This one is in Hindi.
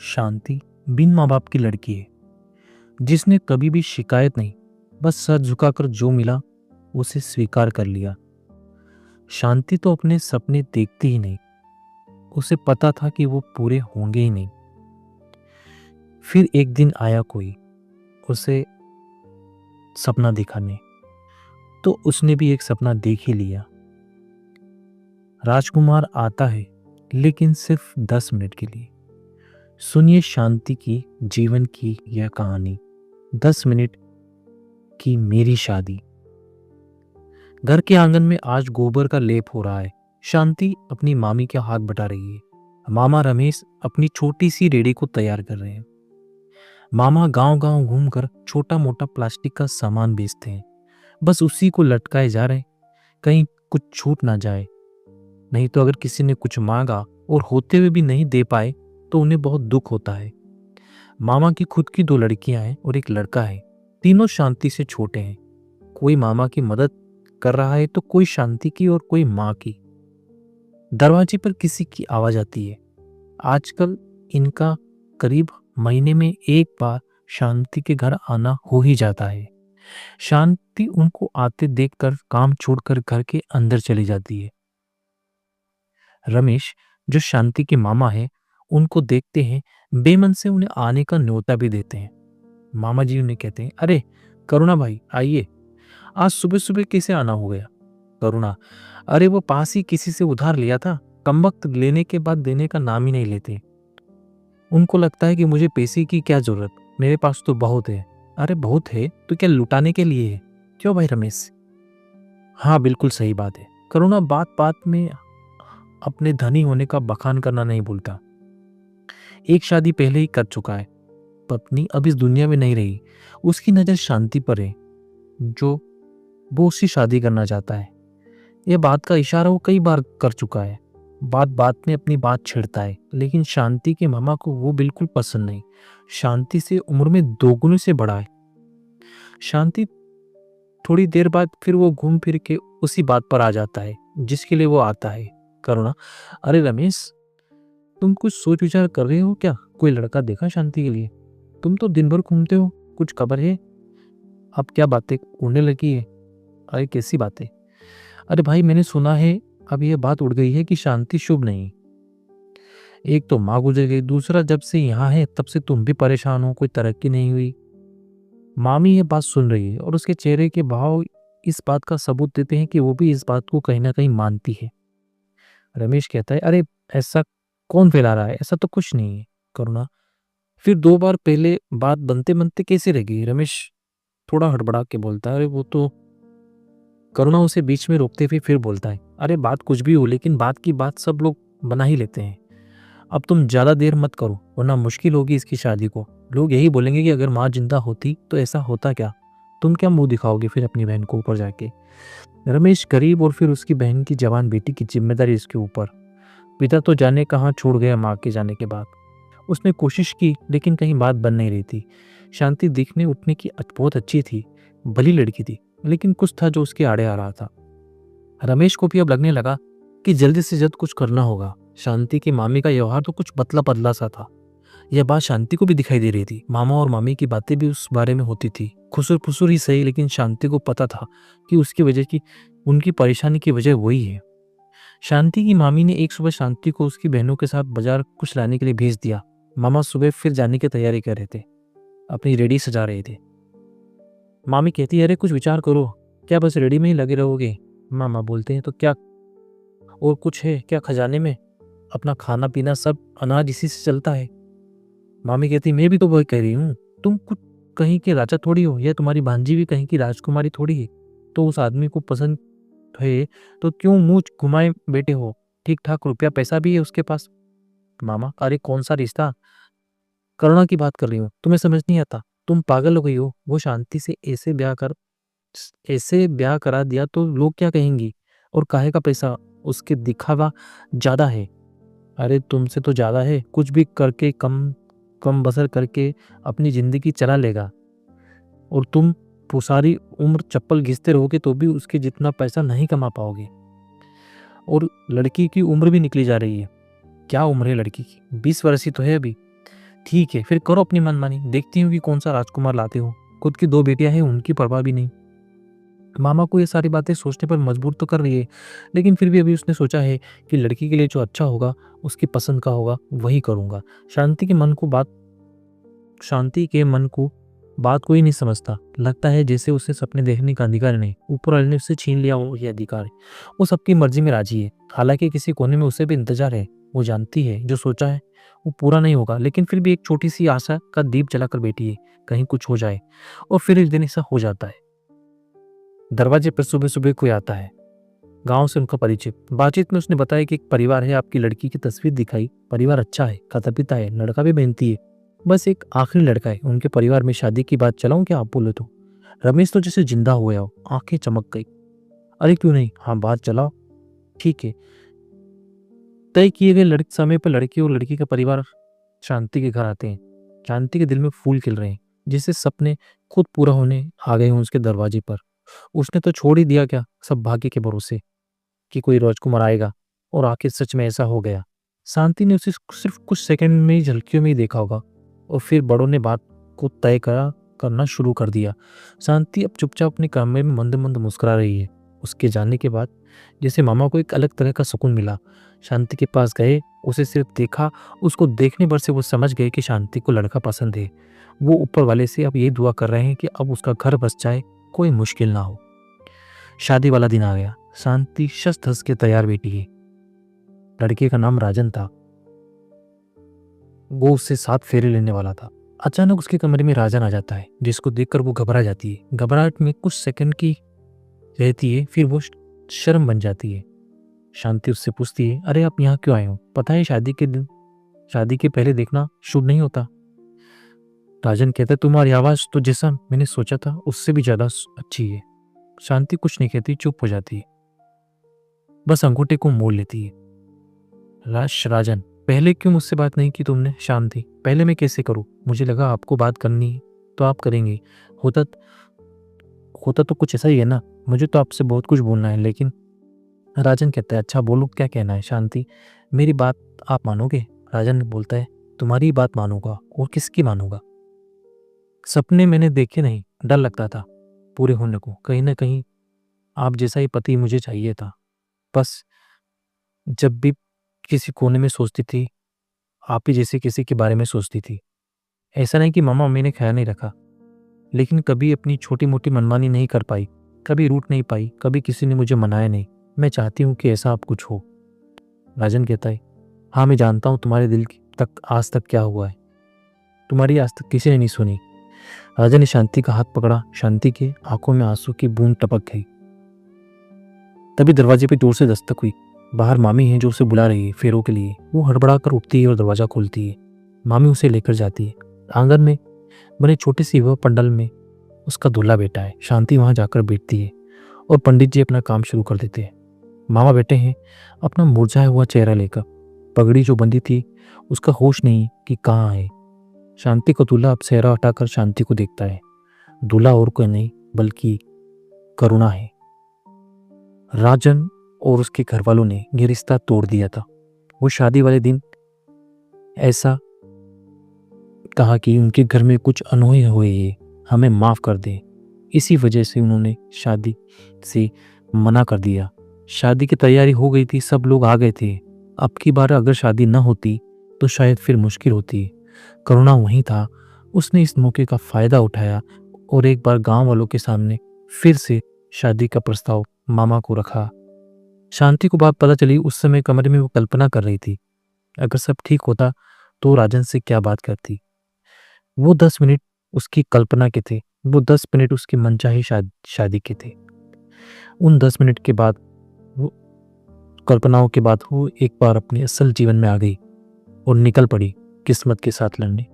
शांति बिन माँ बाप की लड़की है जिसने कभी भी शिकायत नहीं, बस सर झुकाकर जो मिला उसे स्वीकार कर लिया। शांति तो अपने सपने देखती ही नहीं, उसे पता था कि वो पूरे होंगे ही नहीं। फिर एक दिन आया कोई उसे सपना दिखाने, तो उसने भी एक सपना देख ही लिया। राजकुमार आता है लेकिन सिर्फ 10 मिनट के लिए। सुनिए शांति की जीवन की यह कहानी, 10 मिनट की मेरी शादी। घर के आंगन में आज गोबर का लेप हो रहा है। शांति अपनी मामी के हाथ बटा रही है। मामा रमेश अपनी छोटी सी रेडी को तैयार कर रहे हैं। मामा गांव गांव घूमकर छोटा मोटा प्लास्टिक का सामान बेचते हैं, बस उसी को लटकाए जा रहे हैं, कहीं कुछ छूट ना जाए। नहीं तो अगर किसी ने कुछ मांगा और होते हुए भी नहीं दे पाए तो उन्हें बहुत दुख होता है। मामा की खुद की 2 लड़कियां हैं और एक लड़का है। तीनों शांति से छोटे हैं। कोई मामा की मदद कर रहा है तो कोई शांति की और कोई माँ की। दरवाजे पर किसी की आवाज आती है। आजकल इनका करीब महीने में एक बार शांति के घर आना हो ही जाता है। शांति उनको आते देखकर काम छोड़कर घर के अंदर चली जाती है। रमेश, जो शांति के मामा है, उनको देखते हैं, बेमन से उन्हें आने का न्योता भी देते हैं। मामा जी उन्हें कहते हैं, अरे करुणा भाई आइए, आज सुबह सुबह कैसे आना हो गया? करुणा, अरे वो पास ही किसी से उधार लिया था, कमबख्त लेने के बाद देने का नाम ही नहीं लेते। उनको लगता है कि मुझे पैसे की क्या जरूरत, मेरे पास तो बहुत है। अरे बहुत है तो क्या लुटाने के लिए है? क्यों भाई रमेश? हाँ बिल्कुल सही बात है। करुणा बात बात में अपने धनी होने का बखान करना नहीं भूलता। एक शादी पहले ही कर चुका है, पत्नी अब इस दुनिया में नहीं रही। उसकी नजर शांति पर है, जो वो उससे शादी करना चाहता है। यह बात का इशारा वो कई बार कर चुका है। बात बात में अपनी बात छेड़ता है, लेकिन शांति के मामा को वो बिल्कुल पसंद नहीं। शांति से उम्र में 2 गुने से बड़ा है। शांति थोड़ी देर बाद फिर वो घूम फिर के उसी बात पर आ जाता है जिसके लिए वो आता है। करुणा, अरे रमेश, तुम कुछ सोच विचार कर रहे हो क्या? कोई लड़का देखा शांति के लिए? तुम तो दिन भर घूमते हो, कुछ खबर है? अब क्या बातें उड़ने लगी है? अरे कैसी बातें? अरे भाई मैंने सुना है, अब यह बात उड़ गई है कि शांति शुभ नहीं। एक तो माँ गुजर गई, दूसरा जब से यहाँ है तब से तुम भी परेशान हो, कोई तरक्की नहीं हुई। मामी ये बात सुन रही है और उसके चेहरे के भाव इस बात का सबूत देते हैं कि वो भी इस बात को कहीं ना कहीं मानती है। रमेश कहता है, अरे ऐसा कौन फैला रहा है? ऐसा तो कुछ नहीं है। करुणा, फिर 2 बार पहले बात बनते बनते कैसे रह गई? रमेश थोड़ा हड़बड़ा के बोलता है, अरे वो तो। करुणा उसे बीच में रोकते हुए फिर बोलता है, अरे बात कुछ भी हो, लेकिन बात की बात सब लोग बना ही लेते हैं। अब तुम ज्यादा देर मत करो वरना मुश्किल होगी इसकी शादी को। लोग यही बोलेंगे कि अगर माँ जिंदा होती तो ऐसा होता क्या? तुम क्या मुंह दिखाओगे फिर अपनी बहन को ऊपर जाके? रमेश गरीब और फिर उसकी बहन की जवान बेटी की जिम्मेदारी इसके ऊपर। पिता तो जाने कहाँ छोड़ गया माँ के जाने के बाद। उसने कोशिश की लेकिन कहीं बात बन नहीं रही थी। शांति दिखने उठने की बहुत अच्छी थी, भली लड़की थी, लेकिन कुछ था जो उसके आड़े आ रहा था। रमेश को भी अब लगने लगा कि जल्दी से जल्द कुछ करना होगा। शांति की मामी का व्यवहार तो कुछ बदला बदला सा था। यह बात शांति को भी दिखाई दे रही थी। मामा और मामी की बातें भी उस बारे में होती थी, खुसुर फुसुर ही सही, लेकिन शांति को पता था कि उसकी वजह की उनकी परेशानी की वजह वही है। शांति की मामी ने एक सुबह शांति को उसकी बहनों के साथ बाजार कुछ लाने के लिए भेज दिया। मामा सुबह फिर जाने की तैयारी कर रहे थे, अपनी रेडी सजा रहे थे। मामी कहती है, अरे कुछ विचार करो, क्या बस रेडी में ही लगे रहोगे? मामा बोलते हैं, तो क्या और कुछ है क्या खजाने में? अपना खाना पीना सब अनाज इसी से चलता है। मामी कहती, मैं भी तो वही कह रही हूँ, तुम कुछ कहीं के राजा थोड़ी हो, या तुम्हारी भांजी भी कहीं की राजकुमारी थोड़ी है। तो उस आदमी को पसंद है तो क्यों मुंह घुमाए बैठे हो? ठीक ठाक रुपया पैसा भी है उसके पास। मामा, अरे कौन सा रिश्ता? करुणा की बात कर रही हूँ, तुम्हें समझ नहीं आता? तुम पागल हो गई हो? वो शांति से ऐसे ब्याह करा दिया तो लोग क्या कहेंगी? और काहे का पैसा? उसके दिखावा ज्यादा है। अरे तुमसे तो ज्यादा है, कुछ भी करके कम कम बसर करके अपनी जिंदगी चला लेगा। और तुम सारी उम्र चप्पल घिसते रहोगे तो भी उसके जितना पैसा नहीं कमा पाओगे। और लड़की की उम्र भी निकली जा रही है। क्या उम्र है लड़की की? 20 वर्ष ही तो है अभी। ठीक है, फिर करो अपनी मनमानी, देखती हूँ कि कौन सा राजकुमार लाते हो। खुद की 2 बेटियाँ हैं, उनकी परवाह भी नहीं। मामा को ये सारी बातें सोचने पर मजबूर तो कर रही है, लेकिन फिर भी अभी उसने सोचा है कि लड़की के लिए जो अच्छा होगा, उसकी पसंद का होगा, वही करूँगा। शांति के मन को बात कोई नहीं समझता। लगता है जैसे उसे सपने देखने का अधिकार नहीं, ऊपर वाले ने उससे छीन लिया हो ये अधिकार। वो सबकी मर्जी में राजी है, हालांकि किसी कोने में उसे भी इंतजार है। वो जानती है जो सोचा है वो पूरा नहीं होगा, लेकिन फिर भी एक छोटी सी आशा का दीप जलाकर बैठी है, कहीं कुछ हो जाए। और फिर एक दिन ऐसा हो जाता है। दरवाजे पर सुबह सुबह कोई आता है, गांव से उनका परिचय। बातचीत में उसने बताया कि एक परिवार है, आपकी लड़की की तस्वीर दिखाई। परिवार अच्छा है, माता पिता है, लड़का भी मेहनती है, बस एक आखिरी लड़का है। उनके परिवार में शादी की बात चलाऊं क्या, आप बोले तो? रमेश तो जैसे जिंदा हो गया हो, आंखें चमक गई। अरे क्यों नहीं, हाँ बात चलाओ। ठीक है। तय किए गए समय पर लड़की और लड़की का परिवार शांति के घर आते हैं। शांति के दिल में फूल खिल रहे हैं, जैसे सपने खुद पूरा होने आ गए हों उसके दरवाजे पर। उसने तो छोड़ ही दिया क्या सब भाग्य के भरोसे कि कोई राजकुमार आएगा, और आखिर सच में ऐसा हो गया। शांति ने उसे सिर्फ कुछ सेकंड में ही, झलकियों में ही देखा होगा, और फिर बड़ों ने बात को तय करना शुरू कर दिया। शांति अब चुपचाप अपने कमरे में मंद मंद मुस्कुरा रही है। उसके जाने के बाद जैसे मामा को एक अलग तरह का सुकून मिला। शांति के पास गए, उसे सिर्फ देखा। उसको देखने भर से वो समझ गए कि शांति को लड़का पसंद है। वो ऊपर वाले से अब ये दुआ कर रहे हैं कि अब उसका घर बस जाए, कोई मुश्किल ना हो। शादी वाला दिन आ गया। शांति शस धस के तैयार बैठी है। लड़के का नाम राजन था। वो उससे 7 फेरे लेने वाला था। अचानक उसके कमरे में राजन आ जाता है, जिसको देखकर वो घबरा जाती है। घबराहट में कुछ सेकंड की रहती है, फिर वो शर्म बन जाती है। शांति उससे पूछती है, अरे आप यहाँ क्यों आए हो? पता है शादी के पहले देखना शुभ नहीं होता। राजन कहता है, तुम्हारी आवाज तो जैसा मैंने सोचा था उससे भी ज्यादा अच्छी है। शांति कुछ नहीं कहती, चुप हो जाती है, बस अंगूठे को मोड़ लेती है। राजन, पहले क्यों मुझसे बात नहीं की तुमने? शांति, पहले मैं कैसे करूं? मुझे लगा आपको बात करनी है तो आप करेंगे। होता होता तो कुछ ऐसा ही है ना। मुझे तो आपसे बहुत कुछ बोलना है, लेकिन राजन कहता है, अच्छा बोलो क्या कहना है। शांति, मेरी बात आप मानोगे? राजन बोलता है, तुम्हारी बात मानूंगा, और किसकी मानूंगा? सपने मैंने देखे नहीं, डर लगता था पूरे होने को। कहीं ना कहीं आप जैसा ही पति मुझे चाहिए था। बस जब भी किसी कोने में सोचती थी, आप ही जैसे किसी के बारे में सोचती थी। ऐसा नहीं कि मामा मम्मी ने ख्याल नहीं रखा, लेकिन कभी अपनी छोटी मोटी मनमानी नहीं कर पाई, कभी रूठ नहीं पाई, कभी किसी ने मुझे मनाया नहीं। मैं चाहती हूँ कि ऐसा अब कुछ हो। राजन कहता है, हाँ मैं जानता हूँ तुम्हारे दिल तक आज तक क्या हुआ है, तुम्हारी आज तक किसी ने नहीं सुनी। राजन ने शांति का हाथ पकड़ा। शांति के आंखों में आंसू की बूंद टपक गई। तभी दरवाजे पे जोर से दस्तक हुई। बाहर मामी है जो उसे बुला रही है फेरों के लिए। वो हड़बड़ा कर उठती है और दरवाजा खोलती है। मामी उसे लेकर जाती है। आंगन में बने छोटे सी वह पंडल में उसका दूल्हा बेटा है। शांति वहां जाकर बैठती है और पंडित जी अपना काम शुरू कर देते हैं। मामा बैठे हैं अपना मुरझाया हुआ चेहरा लेकर। पगड़ी जो बंदी थी उसका होश नहीं कि कहाँ है। शांति को दूल्हा अब सेहरा हटाकर शांति को देखता है। दूल्हा और कोई नहीं बल्कि करुणा है। राजन और उसके घर वालों ने ये रिश्ता तोड़ दिया था। वो शादी वाले दिन ऐसा कहा कि उनके घर में कुछ अनहोनी हुई है, हमें माफ कर दे। इसी वजह से उन्होंने शादी से मना कर दिया। शादी की तैयारी हो गई थी, सब लोग आ गए थे। अब की बार अगर शादी न होती तो शायद फिर मुश्किल होती। करुणा वहीं था। उसने इस मौके का फायदा उठाया और एक बार गांव वालों के सामने फिर से शादी का प्रस्ताव मामा को रखा। शांति को बात पता चली उस समय कमरे में वो कल्पना कर रही थी, अगर सब ठीक होता तो राजन से क्या बात करती। वो 10 मिनट उसकी कल्पना के थे, वो 10 मिनट उसकी मनचाही शादी के थे। उन 10 मिनट के बाद, वो कल्पनाओं के बाद वो एक बार अपने असल जीवन में आ गई और निकल पड़ी किस्मत के साथ लड़ने।